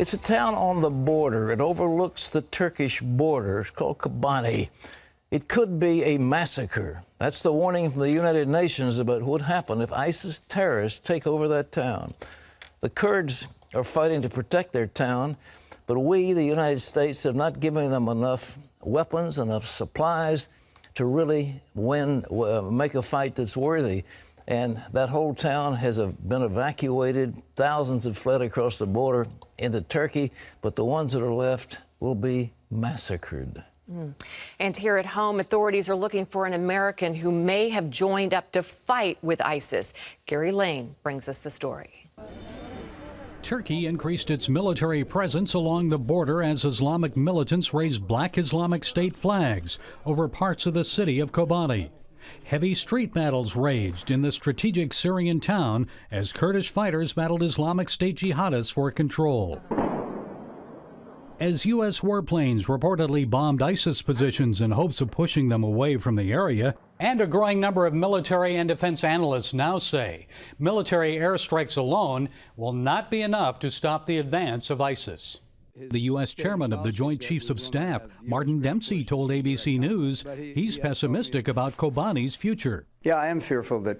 It's a town on the border. It overlooks the Turkish border. It's called Kobani. It could be a massacre. That's the warning from the United Nations about what would happen if ISIS terrorists take over that town. The Kurds are fighting to protect their town, but we, the United States, have not given them enough weapons, enough supplies to really win, make a fight that's worthy. And that whole town has been evacuated. Thousands have fled across the border into Turkey, but the ones that are left will be massacred. And here at home, authorities are looking for an American who may have joined up to fight with ISIS. Gary Lane brings us the story. Turkey increased its military presence along the border as Islamic militants raised Black Islamic State flags over parts of the city of Kobani. Heavy street battles raged in the strategic Syrian town as Kurdish fighters battled Islamic State jihadists for control. As U.S. warplanes reportedly bombed ISIS positions in hopes of pushing them away from the area, and a growing number of military and defense analysts now say military airstrikes alone will not be enough to stop the advance of ISIS. The U.S. chairman of the Joint Chiefs of Staff, Martin Dempsey, told ABC News he's pessimistic about Kobani's future. Yeah, I am fearful that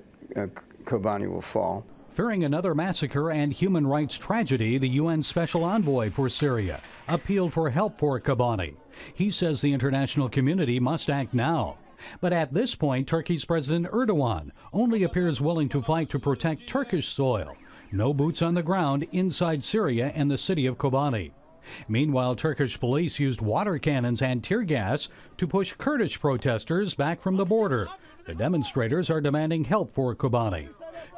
Kobani will fall. Fearing another massacre and human rights tragedy, the UN Special Envoy for Syria appealed for help for Kobani. He says the international community must act now. But at this point, Turkey's President Erdogan only appears willing to fight to protect Turkish soil. No boots on the ground inside Syria and the city of Kobani. Meanwhile, Turkish police used water cannons and tear gas to push Kurdish protesters back from the border. The demonstrators are demanding help for Kobani.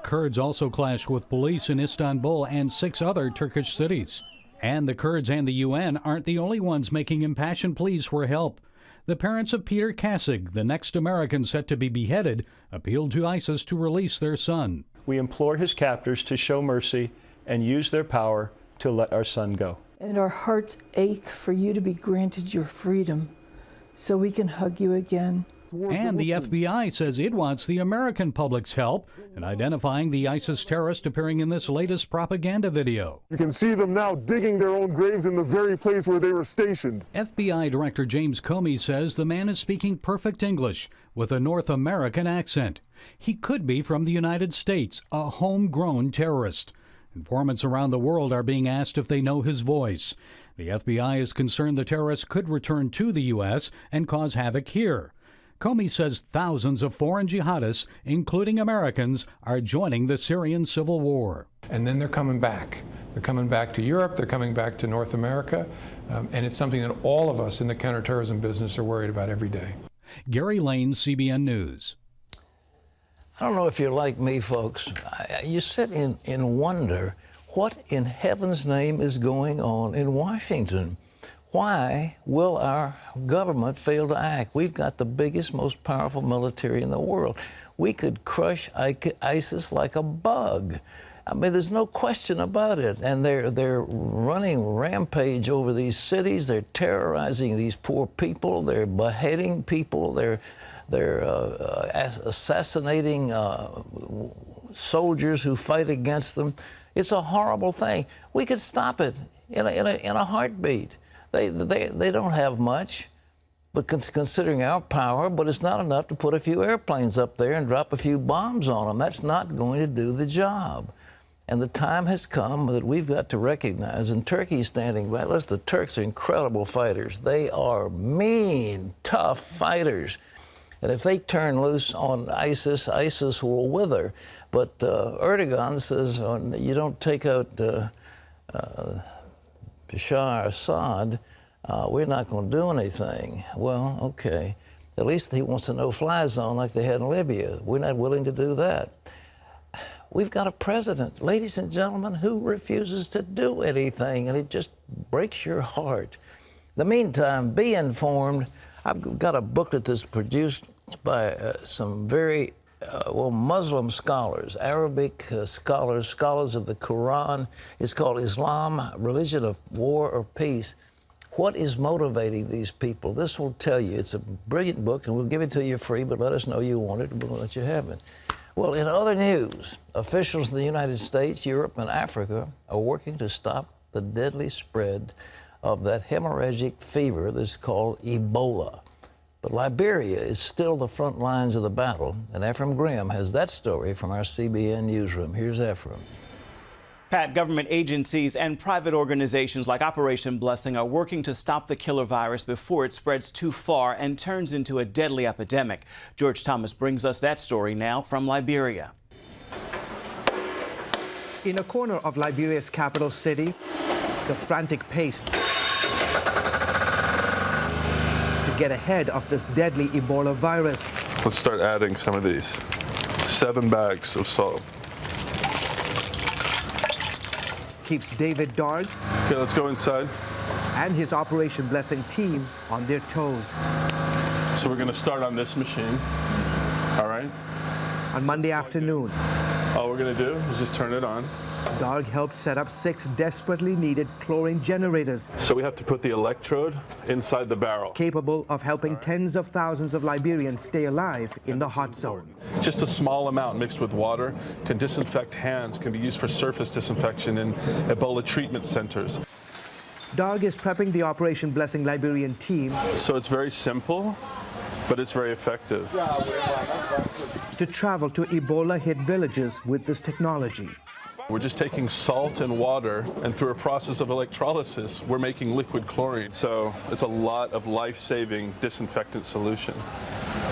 Kurds also clashed with police in Istanbul and 6 other Turkish cities. And the Kurds and the UN aren't the only ones making impassioned pleas for help. The parents of Peter Kasig, the next American set to be beheaded, appealed to ISIS to release their son. We implore his captors to show mercy and use their power to let our son go. And our hearts ache for you to be granted your freedom so we can hug you again. And the FBI says it wants the American public's help in identifying the ISIS terrorist appearing in this latest propaganda video. You can see them now digging their own graves in the very place where they were stationed. FBI Director James Comey says the man is speaking perfect English with a North American accent. He could be from the United States, a homegrown terrorist. Informants around the world are being asked if they know his voice. The FBI is concerned the terrorist could return to the U.S. and cause havoc here. Comey says thousands of foreign jihadists, including Americans, are joining the Syrian civil war. And then they're coming back. They're coming back to Europe, they're coming back to North America, and it's something that all of us in the counterterrorism business are worried about every day. Gary Lane, CBN News. I don't know if you're like me, folks. You sit in wonder, what in heaven's name is going on in Washington? Why will our government fail to act? We've got the biggest, most powerful military in the world. We could crush ISIS like a bug. I mean, there's no question about it. And they're running rampage over these cities. They're terrorizing these poor people. They're beheading people. They're assassinating soldiers who fight against them. It's a horrible thing. We could stop it in a heartbeat. They don't have much, but considering our power, but it's not enough to put a few airplanes up there and drop a few bombs on them. That's not going to do the job. And the time has come that we've got to recognize, and Turkey's standing by. The Turks are incredible fighters. They are mean, tough fighters. And if they turn loose on ISIS, ISIS will wither. But Erdogan says, you don't take out Bashar Assad, we're not going to do anything. Well, okay. At least he wants a no-fly zone like they had in Libya. We're not willing to do that. We've got a president, ladies and gentlemen, who refuses to do anything, and it just breaks your heart. In the meantime, be informed. I've got a booklet that's produced by some very Muslim scholars, Arabic scholars of the Quran. It's called Islam, Religion of War or Peace. What is motivating these people? This will tell you. It's a brilliant book, and we'll give it to you free, but let us know you want it, and we'll let you have it. Well, in other news, officials in the United States, Europe, and Africa are working to stop the deadly spread of that hemorrhagic fever that's called Ebola. But Liberia is still the front lines of the battle, and Ephraim Graham has that story from our CBN newsroom. Here's Ephraim. Pat, government agencies and private organizations like Operation Blessing are working to stop the killer virus before it spreads too far and turns into a deadly epidemic. George Thomas brings us that story now from Liberia. In a corner of Liberia's capital city, the frantic pace to get ahead of this deadly Ebola virus. Let's start adding some of these. 7 bags of salt. Keeps David Darg Okay, let's go inside. and his Operation Blessing team on their toes. So we're gonna start on this machine, all right? On Monday afternoon, All we're gonna do is just turn it on. Darg helped set up 6 desperately needed chlorine generators So we have to put the electrode inside the barrel. capable of helping tens of thousands of Liberians stay alive in the hot zone. Just a small amount mixed with water can disinfect hands, can be used for surface disinfection in Ebola treatment centers. Darg is prepping the Operation Blessing Liberian team So it's very simple, but it's very effective. to travel to Ebola-hit villages with this technology. We're just taking salt and water, and through a process of electrolysis, we're making liquid chlorine. So it's a lot of life-saving disinfectant solution.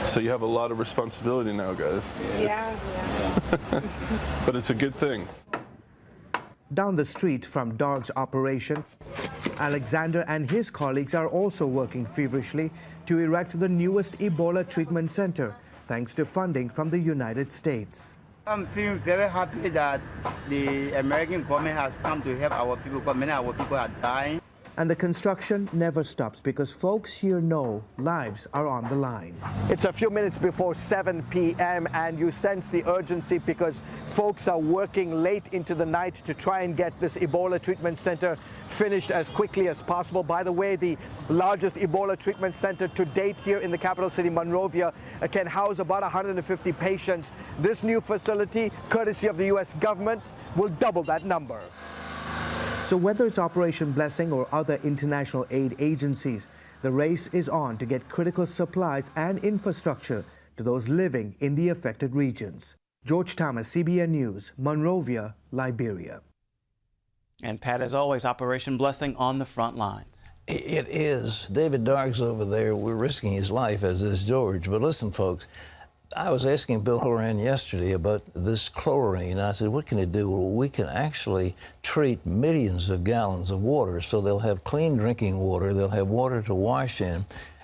So you have a lot of responsibility now, guys. Yeah. But it's a good thing. Down the street from Darg's operation, Alexander and his colleagues are also working feverishly to erect the newest Ebola treatment center, thanks to funding from the United States. I'm feeling very happy that the American government has come to help our people, because many of our people are dying. And the construction never stops because folks here know lives are on the line. It's a few minutes before 7 p.m. and you sense the urgency because folks are working late into the night to try and get this Ebola treatment center finished as quickly as possible. By the way, the largest Ebola treatment center to date here in the capital city, Monrovia, can house about 150 patients. This new facility, courtesy of the U.S. government, will double that number. So whether it's Operation Blessing or other international aid agencies, the race is on to get critical supplies and infrastructure to those living in the affected regions. George Thomas, CBN News, Monrovia, Liberia. And Pat, as always, Operation Blessing on the front lines. It is. David Darg's over there. We're risking his life, as is George. But listen, folks, I was asking Bill Horan yesterday about this chlorine. I said, what can it do? Well, we can actually treat millions of gallons of water, so they'll have clean drinking water, they'll have water to wash in,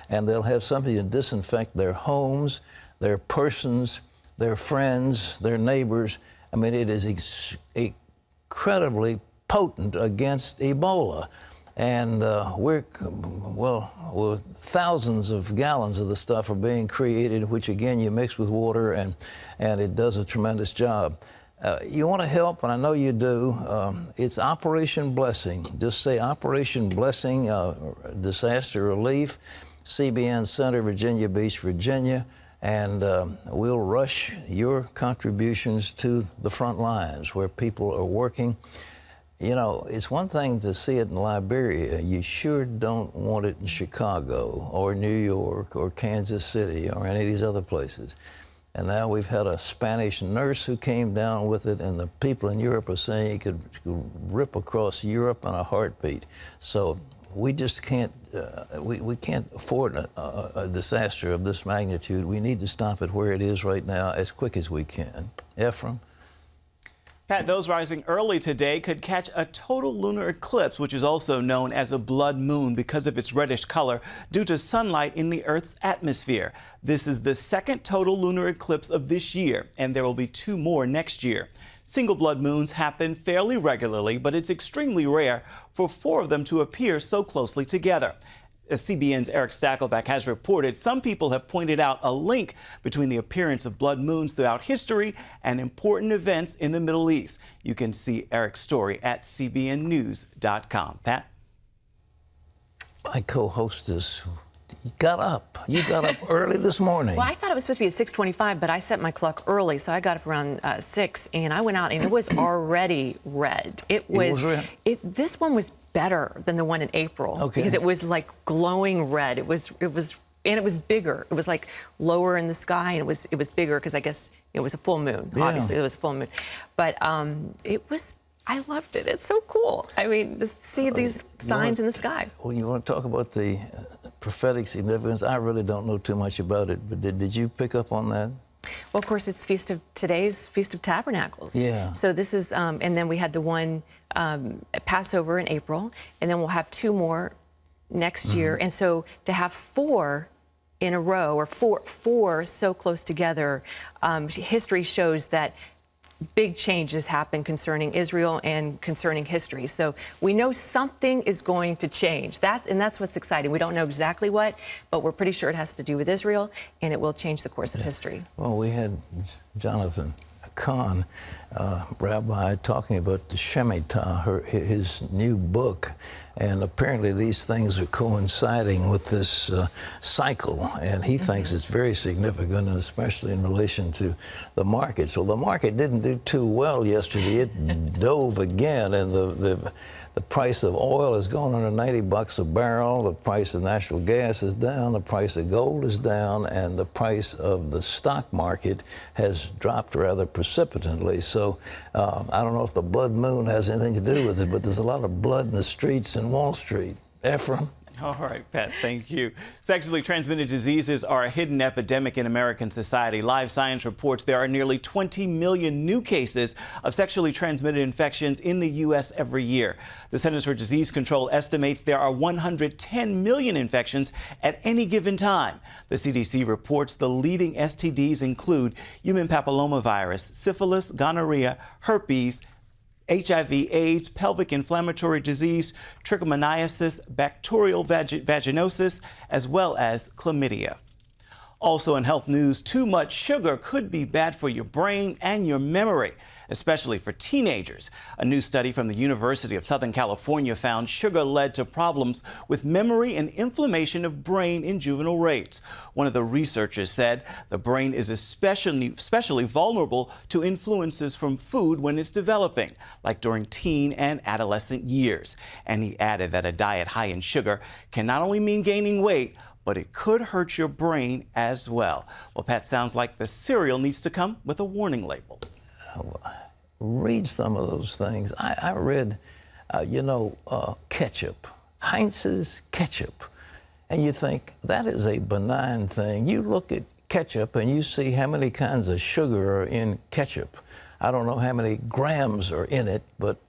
and they'll have something to disinfect their homes, their persons, their friends, their neighbors. I mean, it is incredibly potent against Ebola. And thousands of gallons of the stuff are being created, which again you mix with water, and it does a tremendous job. You want to help, and I know you do. It's Operation Blessing. Just say Operation Blessing, Disaster Relief, CBN Center, Virginia Beach, Virginia, and we'll rush your contributions to the front lines where people are working. You know, it's one thing to see it in Liberia. You sure don't want it in Chicago or New York or Kansas City or any of these other places. And now we've had a Spanish nurse who came down with it, and the people in Europe are saying it could rip across Europe in a heartbeat. So we just can't, we can't afford a disaster of this magnitude. We need to stop it where it is right now as quick as we can. Ephraim? Pat, those rising early today could catch a total lunar eclipse, which is also known as a blood moon because of its reddish color due to sunlight in the Earth's atmosphere. This is the second total lunar eclipse of this year, and there will be 2 more next year. Single blood moons happen fairly regularly, but it's extremely rare for 4 of them to appear so closely together. As CBN's Eric Stakelbeck has reported, some people have pointed out a link between the appearance of blood moons throughout history and important events in the Middle East. You can see Eric's story at cbnnews.com. Pat? My co-hostess got up. You got up early this morning. Well, I thought it was supposed to be at 6:25, but I set my clock early, so I got up around 6, and I went out, and it was already red. It was red? This one was better than the one in April, Okay. because it was like glowing red. It was, and it was bigger. It was like lower in the sky, and it was bigger because I guess it was a full moon. Yeah. Obviously, it was a full moon, but it was. I loved it. It's so cool. I mean, to see these signs in the sky. When you want to talk about the prophetic significance, I really don't know too much about it, but did you pick up on that? Well, of course, it's today's Feast of Tabernacles. Yeah. So this is, and then we had the one Passover in April, and then we'll have 2 more next year. And so to have 4 in a row, or four so close together, history shows that big changes happen concerning Israel and concerning history. So we know something is going to change. And that's what's exciting. We don't know exactly what, but we're pretty sure it has to do with Israel, and it will change the course of history. Well, we had Jonathan Kahn, rabbi, talking about the Shemitah, his new book, and apparently these things are coinciding with this cycle, and he thinks it's very significant, and especially in relation to the market. So the market didn't do too well yesterday. It dove again, and the price of oil has gone under $90 a barrel. The price of natural gas is down. The price of gold is down, and the price of the stock market has dropped rather precipitantly. So I don't know if the blood moon has anything to do with it, but there's a lot of blood in the streets in Wall Street. Ephraim? All right, Pat, thank you. Sexually transmitted diseases are a hidden epidemic in American society. Live Science reports there are nearly 20 million new cases of sexually transmitted infections in the U.S. every year. The Centers for Disease Control estimates there are 110 million infections at any given time. The CDC reports the leading STDs include human papillomavirus, syphilis, gonorrhea, herpes, HIV/AIDS, pelvic inflammatory disease, trichomoniasis, bacterial vaginosis, as well as chlamydia. Also in health news, too much sugar could be bad for your brain and your memory, especially for teenagers. A new study from the University of Southern California found sugar led to problems with memory and inflammation of brain in juvenile rates. One of the researchers said the brain is especially vulnerable to influences from food when it's developing, like during teen and adolescent years. And he added that a diet high in sugar can not only mean gaining weight, but it could hurt your brain as well. Well, Pat, sounds like the cereal needs to come with a warning label. Read some of those things. I read, ketchup, Heinz's ketchup, and you think that is a benign thing. You look at ketchup and you see how many kinds of sugar are in ketchup. I don't know how many grams are in it, but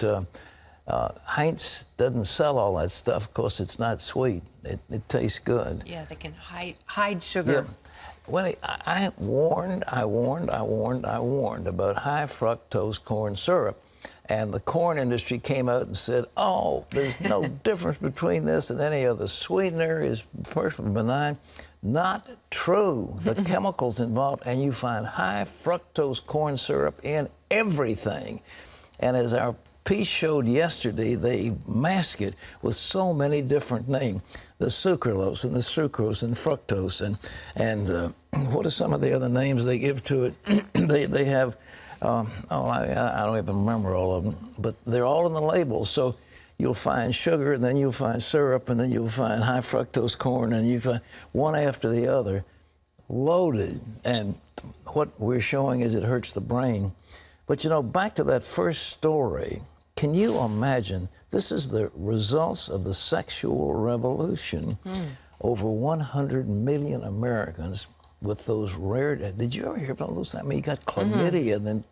Heinz doesn't sell all that stuff. Of course, it's not sweet. It tastes good. Yeah, they can hide sugar. Yeah. Well, I warned about high fructose corn syrup. And the corn industry came out and said, oh, there's no difference between this and any other sweetener, is perfectly benign. Not true. The chemicals involved, and you find high fructose corn syrup in everything. And as our piece showed yesterday, they mask it with so many different names. The sucralose and the sucrose and fructose and what are some of the other names they give to it? they have, I don't even remember all of them, but they're all in the label. So you'll find sugar, and then you'll find syrup, and then you'll find high fructose corn, and you find one after the other, loaded. And what we're showing is it hurts the brain. But back to that first story, can you imagine, this is the results of the sexual revolution. Over 100 million Americans with those rare, did you ever hear about those? I mean, you got chlamydia, and then,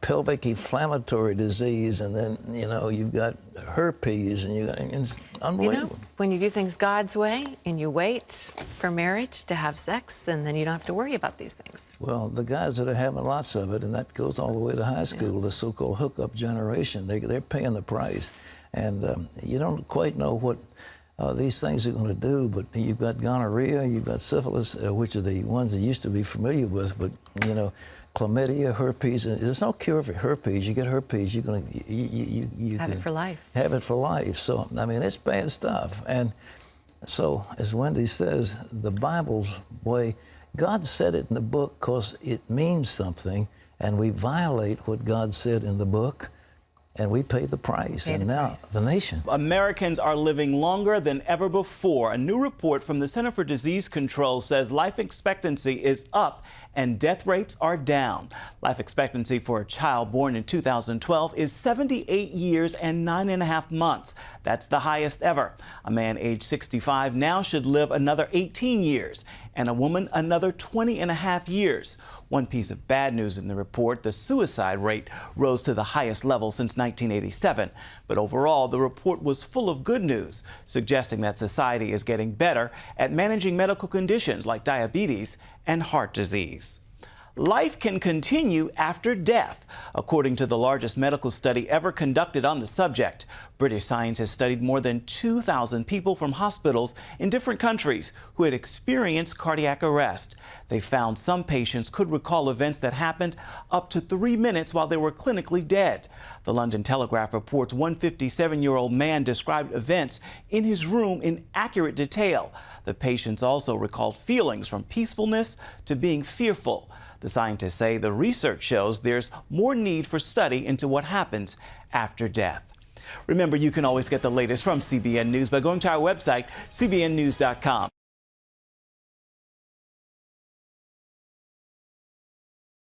pelvic inflammatory disease, and then, you've got herpes, and it's unbelievable. When you do things God's way and you wait for marriage to have sex, and then you don't have to worry about these things. Well, the guys that are having lots of it, and that goes all the way to high school, the so-called hookup generation, they're paying the price. And you don't quite know what these things are going to do, but you've got gonorrhea, you've got syphilis, which are the ones that you used to be familiar with, but, chlamydia, herpes. There's no cure for herpes. You get herpes, you're going to... You have it for life. Have it for life. So, I mean, it's bad stuff. And So, as Wendy says, the Bible's way, God said it in the book because it means something, and we violate what God said in the book, and we pay the price. And now the nation. Americans are living longer than ever before. A new report from the Center for Disease Control says life expectancy is up and death rates are down. Life expectancy for a child born in 2012 is 78 years and 9.5 months. That's the highest ever. A man age 65 now should live another 18 years, and a woman another 20.5 years. One piece of bad news in the report, the suicide rate rose to the highest level since 1987. But overall, the report was full of good news, suggesting that society is getting better at managing medical conditions like diabetes and heart disease. Life can continue after death, according to the largest medical study ever conducted on the subject. British scientists studied more than 2,000 people from hospitals in different countries who had experienced cardiac arrest. They found some patients could recall events that happened up to 3 minutes while they were clinically dead. The London Telegraph reports one 57-year-old man described events in his room in accurate detail. The patients also recalled feelings from peacefulness to being fearful. The scientists say the research shows there's more need for study into what happens after death. Remember, you can always get the latest from CBN News by going to our website, cbnnews.com.